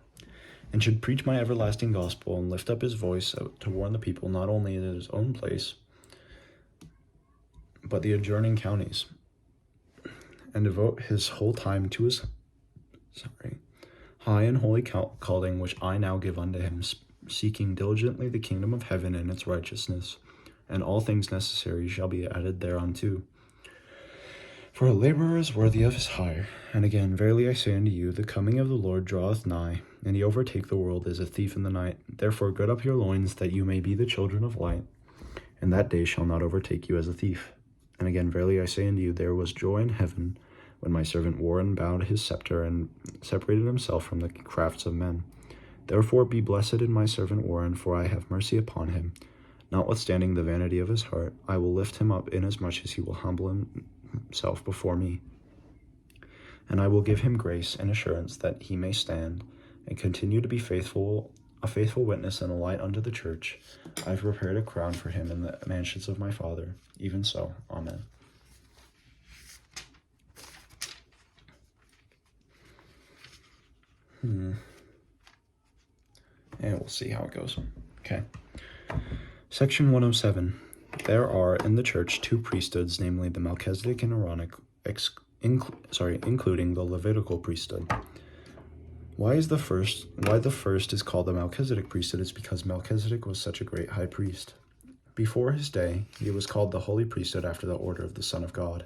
and should preach my everlasting gospel and lift up his voice to warn the people not only in his own place, but the adjoining counties, and devote his whole time to his high and holy calling which I now give unto him, seeking diligently the kingdom of heaven and its righteousness, and all things necessary shall be added thereunto. For a laborer is worthy of his hire. And again, verily I say unto you, the coming of the Lord draweth nigh, and he overtake the world as a thief in the night. Therefore gird up your loins, that you may be the children of light, and that day shall not overtake you as a thief. And again, verily I say unto you, there was joy in heaven when my servant Warren bowed his scepter and separated himself from the crafts of men. Therefore be blessed in my servant Warren, for I have mercy upon him. Notwithstanding the vanity of his heart, I will lift him up inasmuch as he will humble himself before me. And I will give him grace and assurance that he may stand and continue to be a faithful witness and a light unto the church. I have prepared a crown for him in the mansions of my Father. Even so, Amen. And we'll see how it goes. Okay. Section 107. There are in the church two priesthoods, namely the Melchizedek and Aaronic, including the Levitical priesthood. Why the first is called the Melchizedek priesthood is because Melchizedek was such a great high priest. Before his day, he was called the holy priesthood after the order of the Son of God.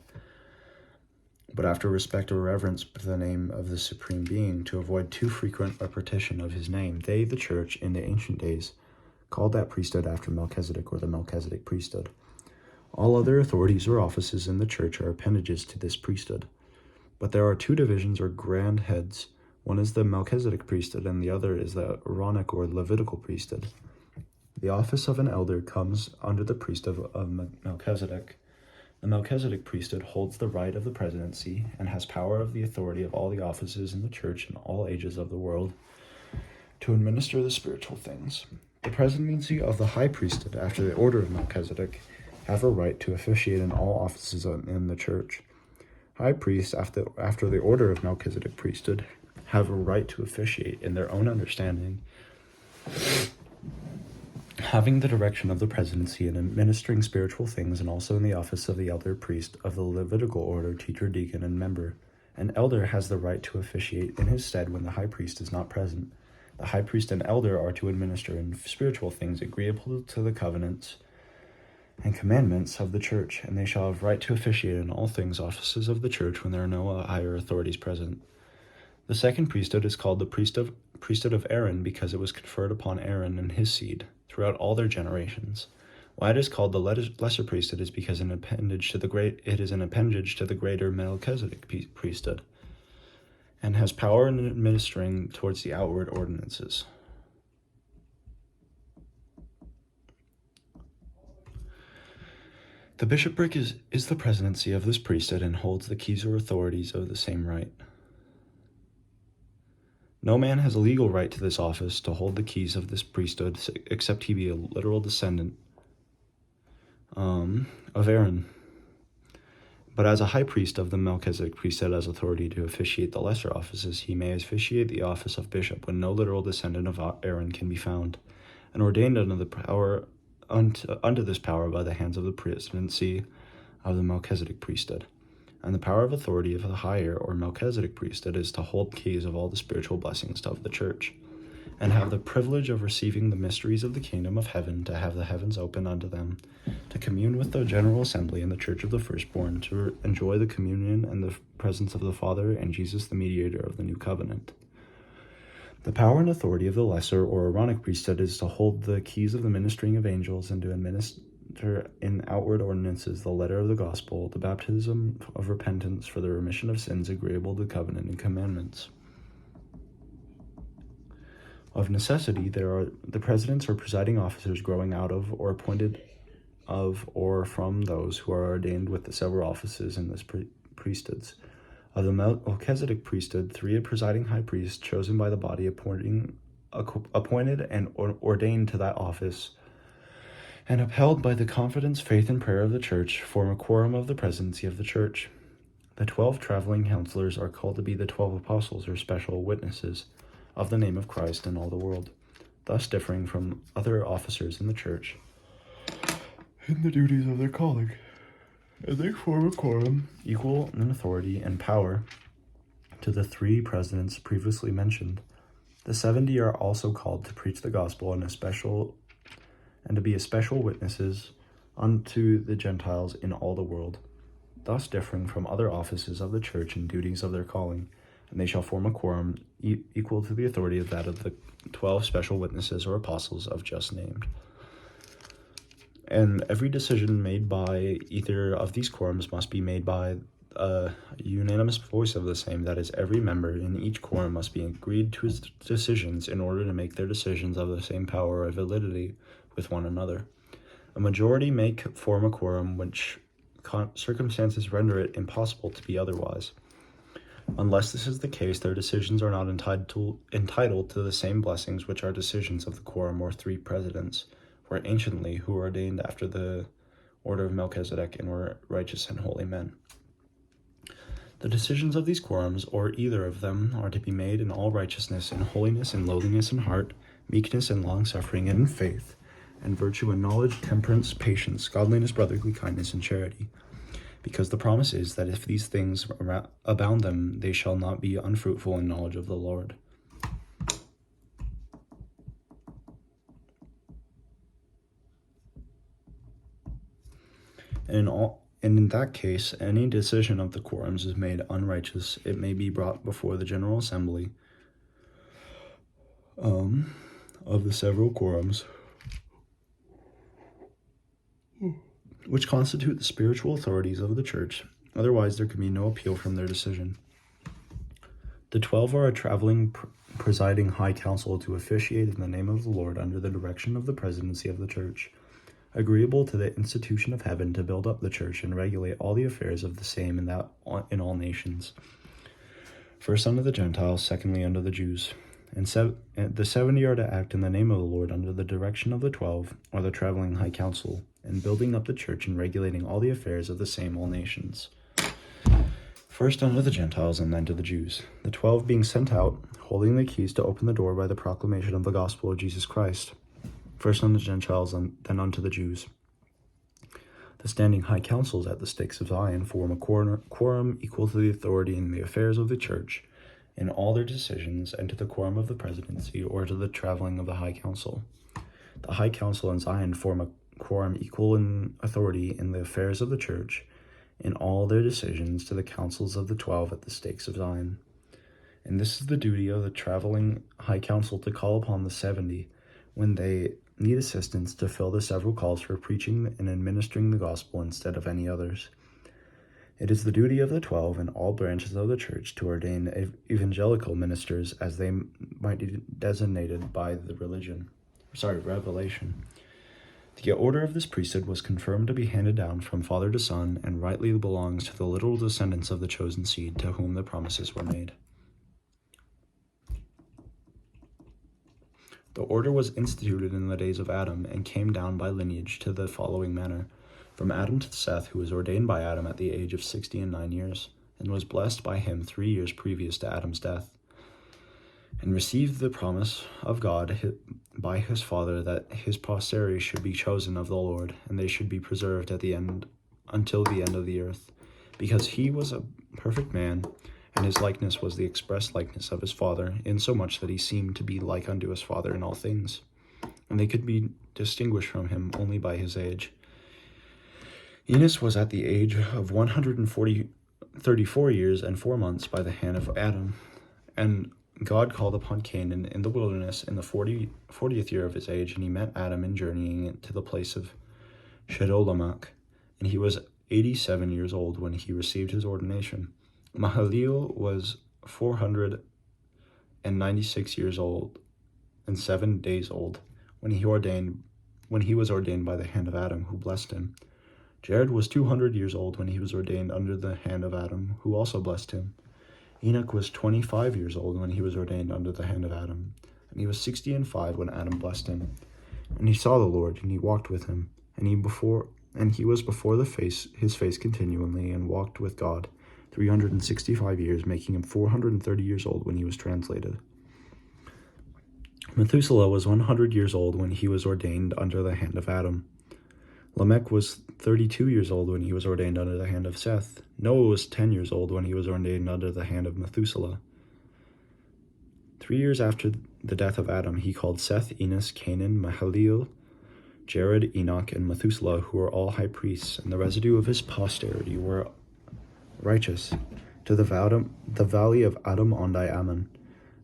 But after respect or reverence for the name of the Supreme Being, to avoid too frequent repetition of his name, they, the church, in the ancient days, called that priesthood after Melchizedek, or the Melchizedek priesthood. All other authorities or offices in the church are appendages to this priesthood. But there are two divisions or grand heads. One is the Melchizedek priesthood, and the other is the Aaronic or Levitical priesthood. The office of an elder comes under the priesthood of Melchizedek. The Melchizedek priesthood holds the right of the presidency and has power of the authority of all the offices in the church in all ages of the world to administer the spiritual things. The presidency of the high priesthood, after the order of Melchizedek, have a right to officiate in all offices in the church. High priests, after the order of Melchizedek priesthood, have a right to officiate in their own understanding, having the direction of the presidency and administering spiritual things, and also in the office of the elder priest of the Levitical order, teacher, deacon, and member. An elder has the right to officiate in his stead when the high priest is not present. The high priest and elder are to administer in spiritual things agreeable to the covenants and commandments of the church, and they shall have right to officiate in all things offices of the church when there are no higher authorities present. The second priesthood is called the priesthood of Aaron because it was conferred upon Aaron and his seed throughout all their generations. Why it is called the lesser priesthood is because it is an appendage to the greater Melchizedek priesthood, and has power in administering towards the outward ordinances. The bishopric is the presidency of this priesthood and holds the keys or authorities of the same right. No man has a legal right to this office to hold the keys of this priesthood except he be a literal descendant of Aaron. But as a high priest of the Melchizedek priesthood has authority to officiate the lesser offices, he may officiate the office of bishop when no literal descendant of Aaron can be found, and ordained unto this power by the hands of the presidency of the Melchizedek priesthood. And the power of authority of the higher or Melchizedek priesthood is to hold keys of all the spiritual blessings of the church, and have the privilege of receiving the mysteries of the kingdom of heaven, to have the heavens open unto them, to commune with the general assembly and the church of the firstborn, to enjoy the communion and the presence of the Father and Jesus the mediator of the new covenant. The power and authority of the lesser or Aaronic priesthood is to hold the keys of the ministering of angels and to administer in outward ordinances the letter of the gospel, the baptism of repentance for the remission of sins agreeable to covenant and commandments. Of necessity, there are the presidents or presiding officers growing out of or appointed of or from those who are ordained with the several offices in this priesthoods. Of the Melchizedek priesthood, 3 presiding high priests chosen by the body appointed and ordained to that office, and upheld by the confidence, faith, and prayer of the church, form a quorum of the presidency of the church. The 12 traveling counselors are called to be the 12 apostles or special witnesses of the name of Christ in all the world, thus differing from other officers in the church in the duties of their calling. And they form a quorum equal in authority and power to the 3 presidents previously mentioned. The 70 are also called to preach the gospel and to be special witnesses unto the Gentiles in all the world, thus differing from other offices of the church and duties of their calling, and they shall form a quorum equal to the authority of that of the 12 special witnesses or apostles of just named. And every decision made by either of these quorums must be made by a unanimous voice of the same, that is, every member in each quorum must be agreed to his decisions in order to make their decisions of the same power or validity with one another. A majority may form a quorum which circumstances render it impossible to be otherwise. Unless this is the case, their decisions are not entitled to the same blessings which are decisions of the quorum or 3 presidents, were anciently, who were ordained after the order of Melchizedek and were righteous and holy men. The decisions of these quorums, or either of them, are to be made in all righteousness and holiness and lowliness in heart, meekness and long-suffering and in faith, and virtue and knowledge, temperance, patience, godliness, brotherly kindness, and charity. Because the promise is that if these things abound them, they shall not be unfruitful in knowledge of the Lord. And in that case, any decision of the quorums is made unrighteous. It may be brought before the General Assembly of the several quorums, which constitute the spiritual authorities of the church. Otherwise, there can be no appeal from their decision. The 12 are a traveling presiding high council to officiate in the name of the Lord under the direction of the presidency of the church, agreeable to the institution of heaven, to build up the church and regulate all the affairs of the same in all nations. First unto the Gentiles, secondly unto the Jews. And the 70 are to act in the name of the Lord under the direction of the 12, or the traveling high council, in building up the church and regulating all the affairs of the same all nations. First unto the Gentiles, and then to the Jews. The 12 being sent out, holding the keys to open the door by the proclamation of the gospel of Jesus Christ. First unto the Gentiles, and then unto the Jews. The standing high councils at the stakes of Zion form a quorum equal to the authority in the affairs of the church, in all their decisions, and to the quorum of the presidency, or to the traveling of the high council. The high council in Zion form a quorum equal in authority in the affairs of the church, in all their decisions, to the councils of the 12 at the stakes of Zion. And this is the duty of the traveling high council, to call upon the 70, when they need assistance, to fill the several calls for preaching and administering the gospel instead of any others. It is the duty of the 12 in all branches of the church to ordain evangelical ministers, as they might be designated by the revelation. The order of this priesthood was confirmed to be handed down from father to son, and rightly belongs to the literal descendants of the chosen seed, to whom the promises were made. The order was instituted in the days of Adam, and came down by lineage to the following manner. From Adam to Seth, who was ordained by Adam at the age of 69 years, and was blessed by him 3 years previous to Adam's death, and received the promise of God by his father that his posterity should be chosen of the Lord, and they should be preserved until the end of the earth, because he was a perfect man, and his likeness was the express likeness of his father, insomuch that he seemed to be like unto his father in all things, and they could be distinguished from him only by his age. Enos was at the age of 134 years and 4 months by the hand of Adam, and God called upon Canaan in the wilderness in the 40th year of his age, and he met Adam in journeying to the place of Shedolamak, and he was 87 years old when he received his ordination. Mahalaleel was 496 years old and 7 days old when he was ordained by the hand of Adam, who blessed him. Jared was 200 years old when he was ordained under the hand of Adam, who also blessed him. Enoch was 25 years old when he was ordained under the hand of Adam, and he was 65 when Adam blessed him. And he saw the Lord, and he walked with him, and he was before his face continually, and walked with God 365 years, making him 430 years old when he was translated. Methuselah was 100 years old when he was ordained under the hand of Adam. Lamech was 32 years old when he was ordained under the hand of Seth. Noah was 10 years old when he was ordained under the hand of Methuselah. 3 years after the death of Adam, he called Seth, Enos, Canaan, Mahalaleel, Jared, Enoch, and Methuselah, who were all high priests, and the residue of his posterity were righteous, to the valley of Adam-ondi-Ammon,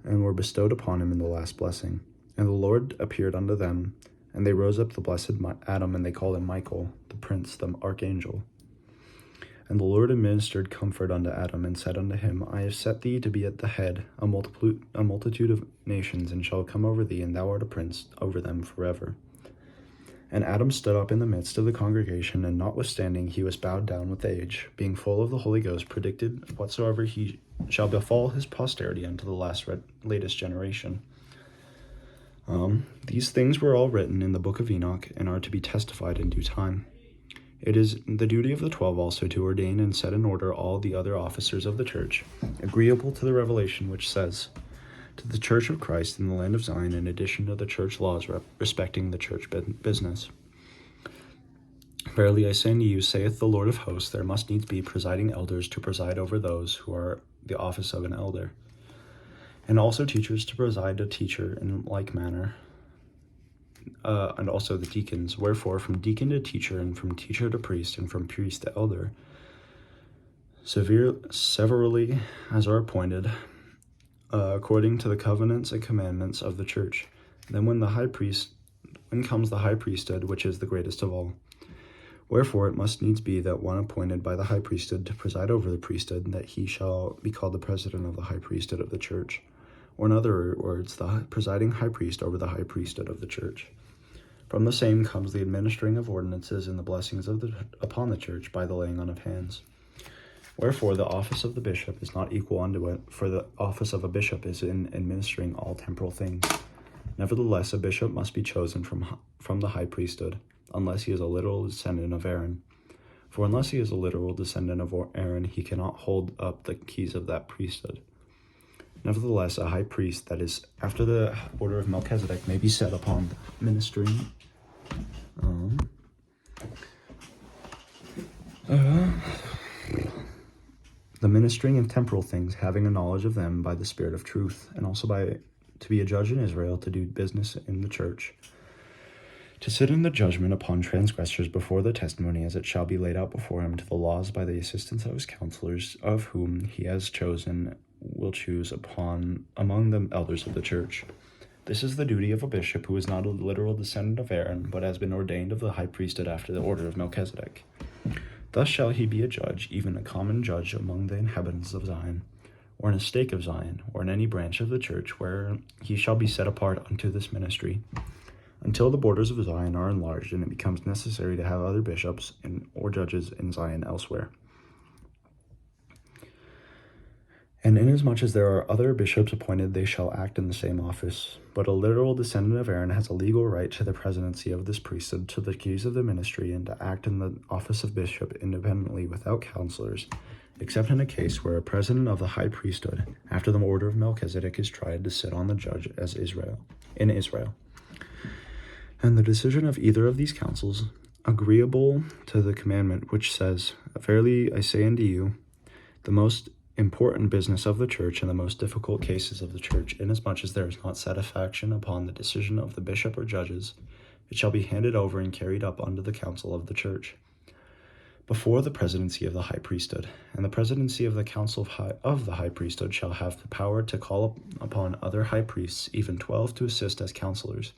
and were bestowed upon him in the last blessing. And the Lord appeared unto them, and they rose up the blessed Adam, and they called him Michael, the prince, the archangel. And the Lord administered comfort unto Adam, and said unto him, I have set thee to be at the head, a multitude of nations, and shall come over thee, and thou art a prince over them forever. And Adam stood up in the midst of the congregation, and notwithstanding he was bowed down with age, being full of the Holy Ghost, predicted whatsoever he shall befall his posterity unto the latest generation. These things were all written in the book of Enoch, and are to be testified in due time. It is the duty of the 12 also to ordain and set in order all the other officers of the church, agreeable to the revelation which says, to the church of Christ in the land of Zion, in addition to the church laws respecting the church business. Verily I say unto you, saith the Lord of hosts, there must needs be presiding elders to preside over those who are the office of an elder, and also teachers to preside a teacher in like manner, and also the deacons. Wherefore from deacon to teacher, and from teacher to priest, and from priest to elder, severally as are appointed, according to the covenants and commandments of the church. Then when comes the high priesthood, which is the greatest of all. Wherefore it must needs be that one appointed by the high priesthood to preside over the priesthood, that he shall be called the president of the high priesthood of the church, or in other words, the presiding high priest over the high priesthood of the church. From the same comes the administering of ordinances and the blessings upon the church by the laying on of hands. Wherefore the office of the bishop is not equal unto it, for the office of a bishop is in administering all temporal things. Nevertheless, a bishop must be chosen from the high priesthood, unless he is a literal descendant of Aaron. For unless he is a literal descendant of Aaron, he cannot hold up the keys of that priesthood. Nevertheless, a high priest that is after the order of Melchizedek may be set upon ministering the ministering in temporal things, having a knowledge of them by the Spirit of truth, and also to be a judge in Israel, to do business in the church, to sit in the judgment upon transgressors before the testimony, as it shall be laid out before him to the laws by the assistance of his counselors, of whom he has chosen, will choose among the elders of the church. This is the duty of a bishop who is not a literal descendant of Aaron, but has been ordained of the high priesthood after the order of Melchizedek. Thus shall he be a judge, even a common judge among the inhabitants of Zion, or in a stake of Zion, or in any branch of the church, where he shall be set apart unto this ministry, until the borders of Zion are enlarged, and it becomes necessary to have other bishops or judges in Zion elsewhere. And inasmuch as there are other bishops appointed, they shall act in the same office. But a literal descendant of Aaron has a legal right to the presidency of this priesthood, to the keys of the ministry, and to act in the office of bishop independently without counselors, except in a case where a president of the high priesthood, after the order of Melchizedek, is tried to sit on the judge in Israel. And the decision of either of these councils, agreeable to the commandment which says, Verily I say unto you, the most important business of the church and the most difficult cases of the church, inasmuch as there is not satisfaction upon the decision of the bishop or judges, it shall be handed over and carried up unto the council of the church, before the presidency of the high priesthood. And the presidency of the council of the high priesthood shall have the power to call upon other high priests, even 12, to assist as counselors.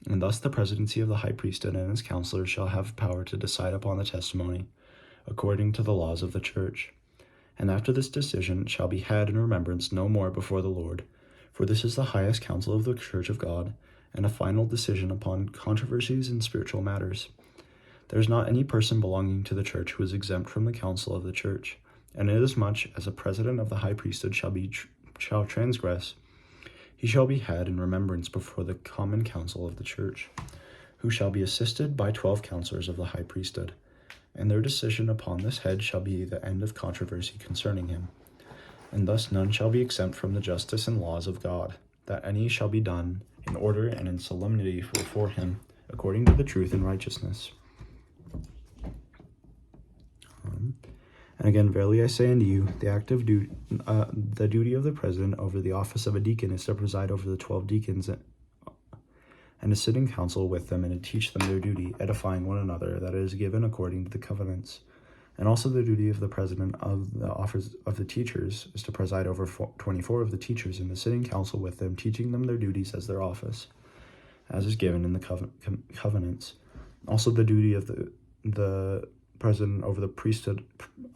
And thus the presidency of the high priesthood and his counselors shall have power to decide upon the testimony, according to the laws of the church. And after this decision it shall be had in remembrance no more before the Lord, for this is the highest council of the church of God, and a final decision upon controversies in spiritual matters. There is not any person belonging to the church who is exempt from the council of the church, and inasmuch as a president of the high priesthood shall transgress, he shall be had in remembrance before the common council of the church, who shall be assisted by 12 counselors of the high priesthood. And their decision upon this head shall be the end of controversy concerning him. And thus none shall be exempt from the justice and laws of God, that any shall be done in order and in solemnity before him, according to the truth and righteousness. And again, verily I say unto you, the duty of the president over the office of a deacon is to preside over the 12 deacons, and to sit in council with them, and to teach them their duty, edifying one another, that it is given according to the covenants. And also the duty of the president of the office of the teachers is to preside over 24 of the teachers, and to sit in council with them, teaching them their duties as their office, as is given in the covenants. Also the duty of the president over the priesthood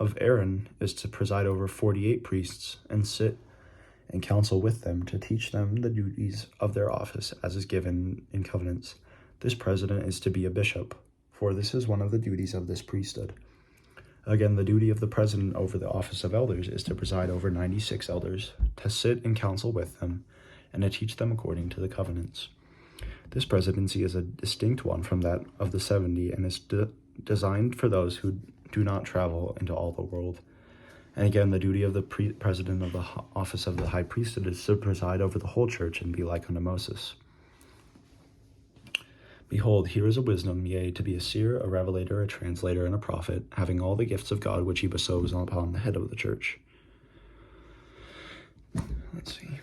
of Aaron is to preside over 48 priests, and sit and counsel with them, to teach them the duties of their office as is given in covenants. This president is to be a bishop, for this is one of the duties of this priesthood. Again, the duty of the president over the office of elders is to preside over 96 elders, to sit and counsel with them, and to teach them according to the covenants. This presidency is a distinct one from that of the 70, and is designed for those who do not travel into all the world. And again, the duty of the president of the office of the high priesthood is to preside over the whole church and be like unto Moses. Behold, here is a wisdom, yea, to be a seer, a revelator, a translator, and a prophet, having all the gifts of God which he bestows upon the head of the church. Let's see.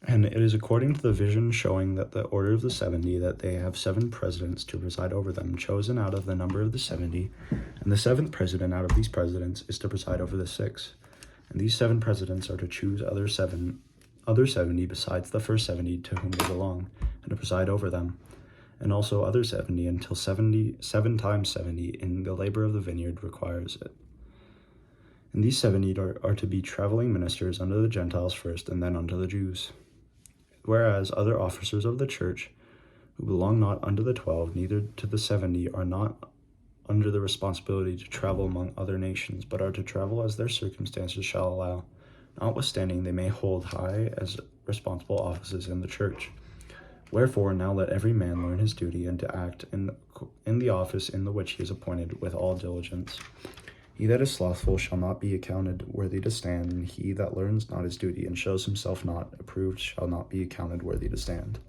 And it is according to the vision showing that the order of the 70, that they have 7 presidents to preside over them, chosen out of the number of the 70, and the 7th president out of these presidents is to preside over the 6. And these 7 presidents are to choose other 70 besides the first 70 to whom they belong, and to preside over them, and also other 70 until 7 times 70 in the labor of the vineyard requires it. And these 70 are to be traveling ministers unto the Gentiles first, and then unto the Jews. Whereas other officers of the church, who belong not unto the 12, neither to the 70, are not under the responsibility to travel among other nations, but are to travel as their circumstances shall allow. Notwithstanding, they may hold high as responsible offices in the church. Wherefore, now let every man learn his duty, and to act in the office in the which he is appointed with all diligence. He that is slothful shall not be accounted worthy to stand, and he that learns not his duty and shows himself not approved shall not be accounted worthy to stand.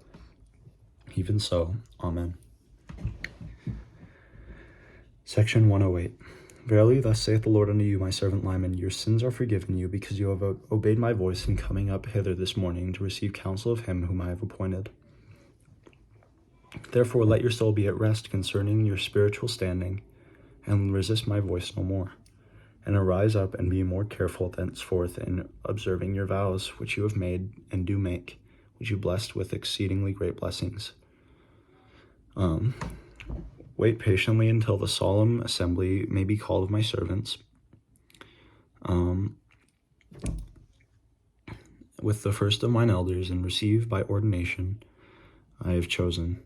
Even so, Amen. Section 108. Verily, thus saith the Lord unto you, my servant Lyman, your sins are forgiven you, because you have obeyed my voice in coming up hither this morning to receive counsel of him whom I have appointed. Therefore let your soul be at rest concerning your spiritual standing, and resist my voice no more. And arise up and be more careful thenceforth in observing your vows, which you have made and do make, which you blessed with exceedingly great blessings. Wait patiently until the solemn assembly may be called of my servants, with the first of mine elders, and receive by ordination I have chosen.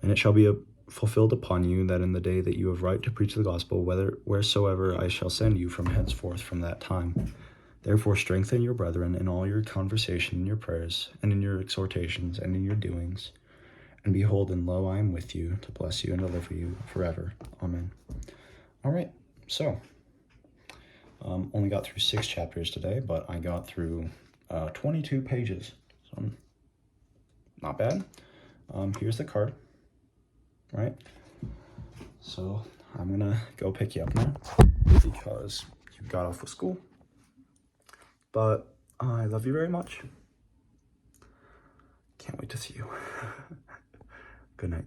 And it shall be fulfilled upon you that in the day that you have right to preach the gospel, wheresoever I shall send you from henceforth from that time. Therefore strengthen your brethren in all your conversation, in your prayers, and in your exhortations, and in your doings. And behold, and lo, I am with you to bless you and deliver you forever. Amen. All right, so only got through 6 chapters today, but I got through 22 pages, so not bad. Here's the card, right? So I'm gonna go pick you up now because you got off of school, but I love you very much. Can't wait to see you. Good night.